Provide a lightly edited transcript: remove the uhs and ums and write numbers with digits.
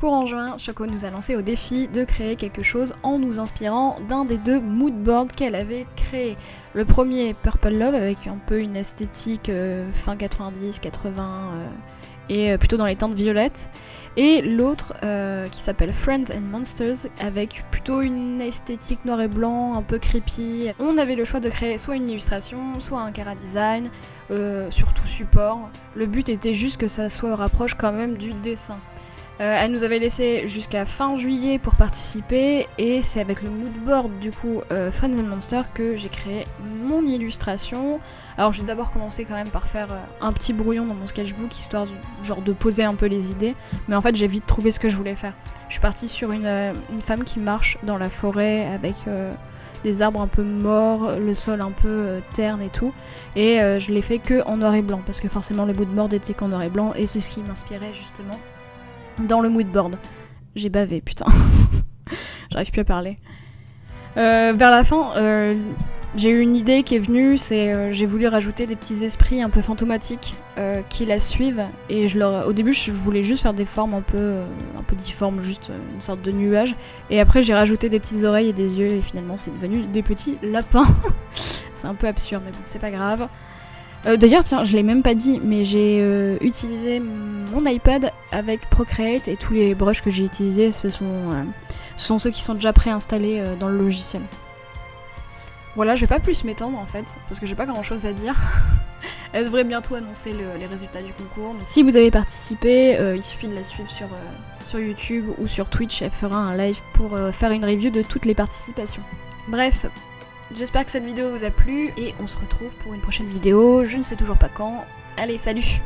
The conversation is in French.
Courant juin, Choco nous a lancé au défi de créer quelque chose en nous inspirant d'un des 2 moodboards qu'elle avait créés. Le premier, Purple Love, avec un peu une esthétique fin 90, 80 et plutôt dans les teintes violettes. Et l'autre qui s'appelle Friends and Monsters, avec plutôt une esthétique noir et blanc, un peu creepy. On avait le choix de créer soit une illustration, soit un chara-design, sur tout support. Le but était juste que ça se rapproche quand même du dessin. Elle nous avait laissé jusqu'à fin juillet pour participer et c'est avec le moodboard du coup Friends and Monsters que j'ai créé mon illustration. Alors j'ai d'abord commencé quand même par faire un petit brouillon dans mon sketchbook histoire de poser un peu les idées, mais en fait j'ai vite trouvé ce que je voulais faire. Je suis partie sur une femme qui marche dans la forêt avec des arbres un peu morts, le sol un peu terne et tout, et je l'ai fait que en noir et blanc parce que forcément le moodboard était qu'en noir et blanc et c'est ce qui m'inspirait justement dans le moodboard. J'ai bavé, putain. J'arrive plus à parler. Vers la fin, j'ai eu une idée qui est venue, c'est j'ai voulu rajouter des petits esprits un peu fantomatiques qui la suivent. Et au début, je voulais juste faire des formes un peu difformes, juste une sorte de nuage. Et après, j'ai rajouté des petites oreilles et des yeux, et finalement, c'est devenu des petits lapins. C'est un peu absurde, mais bon, c'est pas grave. D'ailleurs, tiens, je l'ai même pas dit, mais j'ai utilisé mon iPad avec Procreate et tous les brushes que j'ai utilisés, ce sont ceux qui sont déjà préinstallés dans le logiciel. Voilà, je vais pas plus m'étendre en fait, parce que j'ai pas grand chose à dire. Elle devrait bientôt annoncer les résultats du concours. Donc, si vous avez participé, il suffit de la suivre sur YouTube ou sur Twitch, elle fera un live pour faire une review de toutes les participations. Bref. J'espère que cette vidéo vous a plu et on se retrouve pour une prochaine vidéo, je ne sais toujours pas quand. Allez, salut!